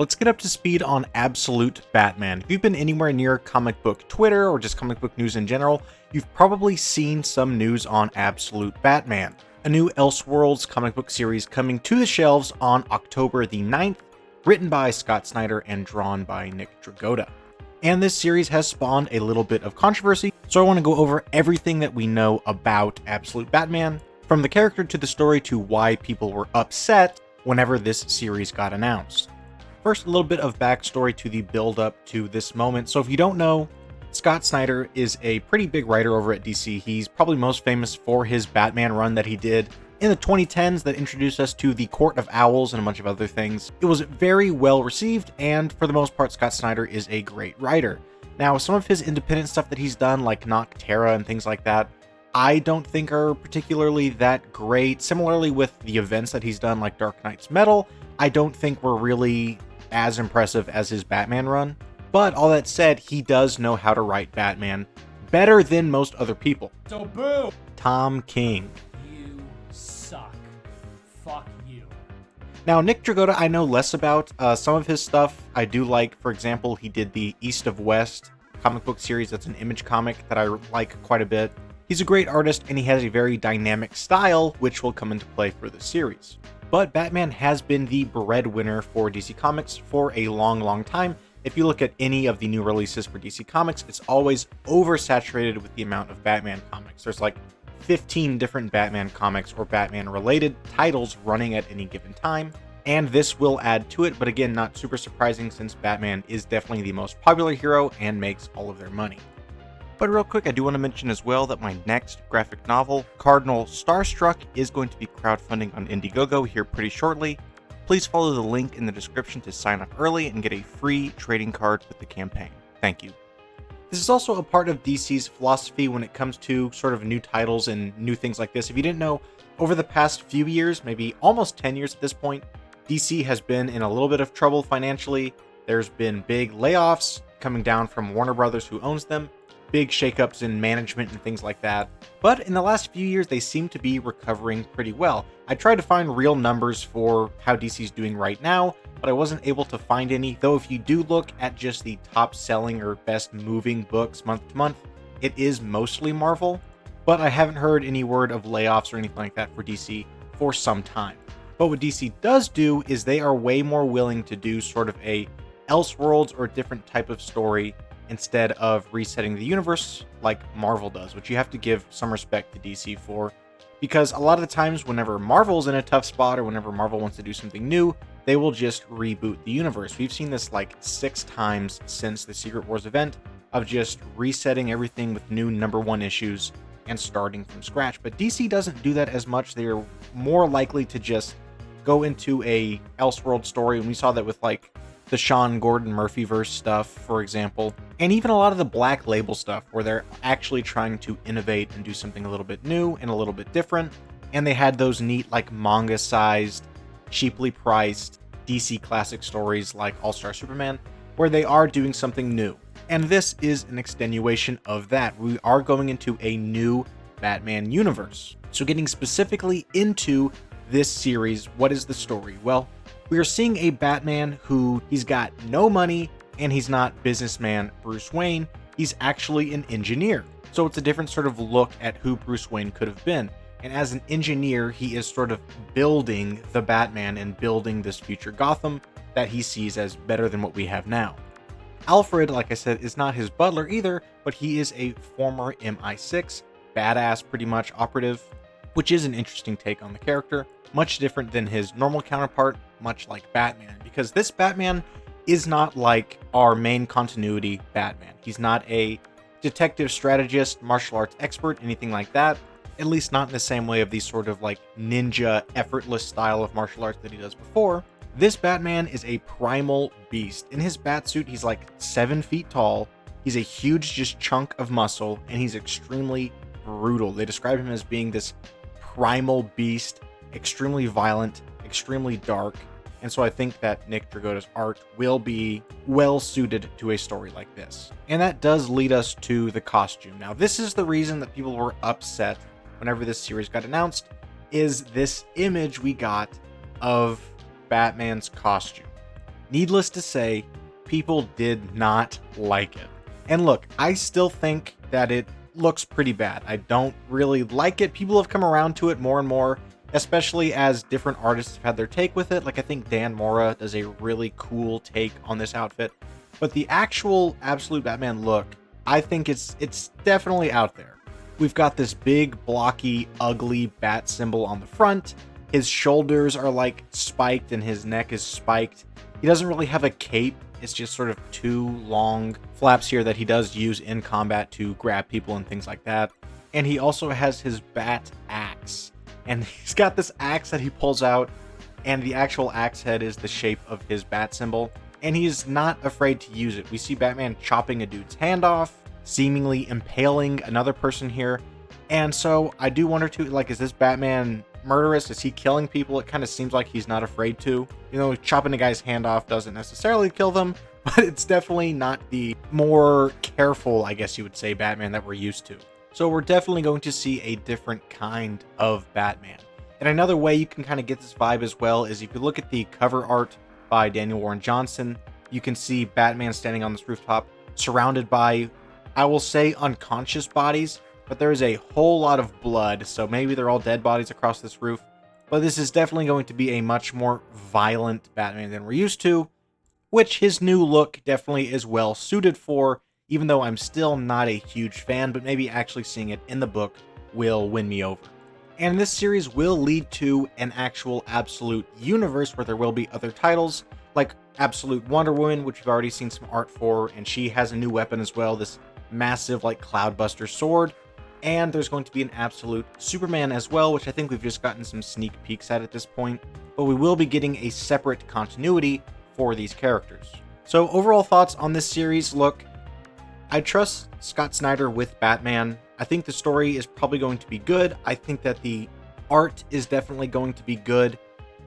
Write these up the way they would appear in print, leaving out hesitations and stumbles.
Let's get up to speed on Absolute Batman. If you've been anywhere near comic book Twitter or just comic book news in general, you've probably seen some news on Absolute Batman, a new Elseworlds comic book series coming to the shelves on October the 9th, written by Scott Snyder and drawn by Nick Dragotta. And this series has spawned a little bit of controversy, so I want to go over everything that we know about Absolute Batman, from the character to the story to why people were upset whenever this series got announced. First, a little bit of backstory to the build-up to this moment. So if you don't know, Scott Snyder is a pretty big writer over at DC. He's probably most famous for his Batman run that he did in the 2010s that introduced us to the Court of Owls and a bunch of other things. It was very well received, and for the most part, Scott Snyder is a great writer. Now, some of his independent stuff that he's done, like Nocterra and things like that, I don't think are particularly that great. Similarly with the events that he's done, like Dark Knight's Metal, I don't think were really as impressive as his Batman run. But all that said, he does know how to write Batman better than most other people. So boo! Tom King. You suck. Fuck you. Now, Nick Dragotta I know less about. Some of his stuff I do like. For example, he did the East of West comic book series. That's an Image comic that I like quite a bit. He's a great artist, and he has a very dynamic style, which will come into play for the series. But Batman has been the breadwinner for DC Comics for a long time. If you look at any of the new releases for DC Comics, it's always oversaturated with the amount of Batman comics. There's like 15 different Batman comics or Batman-related titles running at any given time, and this will add to it, but again, not super surprising since Batman is definitely the most popular hero and makes all of their money. But real quick, I do want to mention as well that my next graphic novel, Cardinal Starstruck, is going to be crowdfunding on Indiegogo here pretty shortly. Please follow the link in the description to sign up early and get a free trading card with the campaign. Thank you. This is also a part of DC's philosophy when it comes to sort of new titles and new things like this. If you didn't know, over the past few years, maybe almost 10 years at this point, DC has been in a little bit of trouble financially. There's been big layoffs coming down from Warner Brothers, who owns them, big shakeups in management and things like that. But in the last few years, they seem to be recovering pretty well. I tried to find real numbers for how DC's doing right now, but I wasn't able to find any, though if you do look at just the top selling or best moving books month to month, it is mostly Marvel, but I haven't heard any word of layoffs or anything like that for DC for some time. But what DC does do is they are way more willing to do sort of a Elseworlds or a different type of story instead of resetting the universe like Marvel does, which you have to give some respect to DC for, because a lot of the times whenever Marvel's in a tough spot or whenever Marvel wants to do something new, they will just reboot the universe. We've seen this like 6 times since the Secret Wars event of just resetting everything with new #1 issues and starting from scratch. But DC doesn't do that as much. They're more likely to just go into a Elseworld story, and we saw that with like the Sean Gordon Murphyverse stuff, for example, and even a lot of the Black Label stuff where they're actually trying to innovate and do something a little bit new and a little bit different. And they had those neat, like manga-sized, cheaply priced DC classic stories like All-Star Superman, where they are doing something new. And this is an extenuation of that. We are going into a new Batman universe. So getting specifically into this series, what is the story? Well, we are seeing a Batman who he's got no money and he's not businessman Bruce Wayne. He's actually an engineer. So it's a different sort of look at who Bruce Wayne could have been. And as an engineer, he is sort of building the Batman and building this future Gotham that he sees as better than what we have now. Alfred, like I said, is not his butler either, but he is a former MI6, badass pretty much operative, which is an interesting take on the character. Much different than his normal counterpart, much like Batman, because this Batman is not like our main continuity Batman. He's not a detective strategist, martial arts expert, anything like that. At least not in the same way of the sort of like ninja, effortless style of martial arts that he does before. This Batman is a primal beast. In his batsuit, he's like 7 feet tall. He's a huge just chunk of muscle, and he's extremely brutal. They describe him as being this primal beast, extremely violent, extremely dark, and so I think that Nick Dragotta's art will be well suited to a story like this. And that does lead us to the costume. Now, this is the reason that people were upset whenever this series got announced, is this image we got of Batman's costume. Needless to say, people did not like it. And look, I still think that it looks pretty bad. I don't really like it. People have come around to it more and more, especially as different artists have had their take with it. Like, I think Dan Mora does a really cool take on this outfit. But the actual Absolute Batman look, I think it's definitely out there. We've got this big, blocky, ugly bat symbol on the front. His shoulders are like spiked and his neck is spiked. He doesn't really have a cape. It's just sort of two long flaps here that he does use in combat to grab people and things like that. And he also has his bat axe. And he's got this axe that he pulls out, and the actual axe head is the shape of his bat symbol. And he's not afraid to use it. We see Batman chopping a dude's hand off, seemingly impaling another person here. And so I do wonder too, like, is this Batman murderous? Is he killing people? It kind of seems like he's not afraid to. You know, chopping a guy's hand off doesn't necessarily kill them, but it's definitely not the more careful, I guess you would say, Batman that we're used to. So we're definitely going to see a different kind of Batman. And another way you can kind of get this vibe as well is if you look at the cover art by Daniel Warren Johnson, you can see Batman standing on this rooftop surrounded by, I will say, unconscious bodies, but there is a whole lot of blood, so maybe they're all dead bodies across this roof. But this is definitely going to be a much more violent Batman than we're used to, which his new look definitely is well suited for, even though I'm still not a huge fan, but maybe actually seeing it in the book will win me over. And this series will lead to an actual Absolute universe where there will be other titles, like Absolute Wonder Woman, which we've already seen some art for, and she has a new weapon as well, this massive, like, Cloudbuster sword. And there's going to be an Absolute Superman as well, which I think we've just gotten some sneak peeks at this point. But we will be getting a separate continuity for these characters. So overall thoughts on this series, look, I trust Scott Snyder with Batman. I think the story is probably going to be good. I think that the art is definitely going to be good.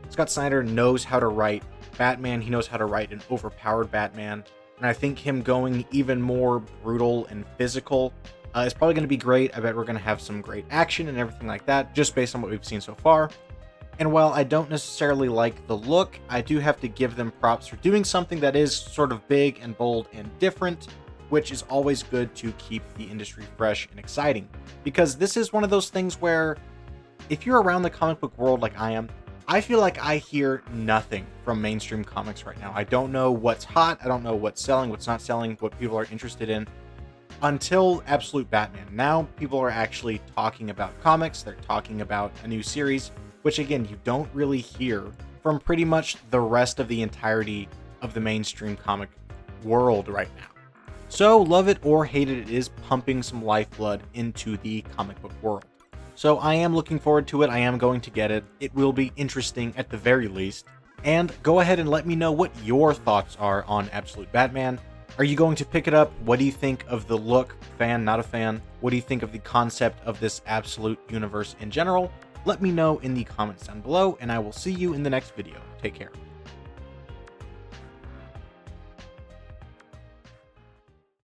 Scott Snyder knows how to write Batman. He knows how to write an overpowered Batman. And I think him going even more brutal and physical is probably going to be great. I bet we're going to have some great action and everything like that, just based on what we've seen so far. And while I don't necessarily like the look, I do have to give them props for doing something that is sort of big and bold and different, which is always good to keep the industry fresh and exciting. Because this is one of those things where, if you're around the comic book world like I am, I feel like I hear nothing from mainstream comics right now. I don't know what's hot, I don't know what's selling, what's not selling, what people are interested in, until Absolute Batman. Now people are actually talking about comics, they're talking about a new series, which again, you don't really hear from pretty much the rest of the entirety of the mainstream comic world right now. So, love it or hate it, it is pumping some lifeblood into the comic book world. So I am looking forward to it, I am going to get it. It will be interesting at the very least. And go ahead and let me know what your thoughts are on Absolute Batman. Are you going to pick it up? What do you think of the look? Fan, not a fan? What do you think of the concept of this Absolute universe in general? Let me know in the comments down below, and I will see you in the next video. Take care.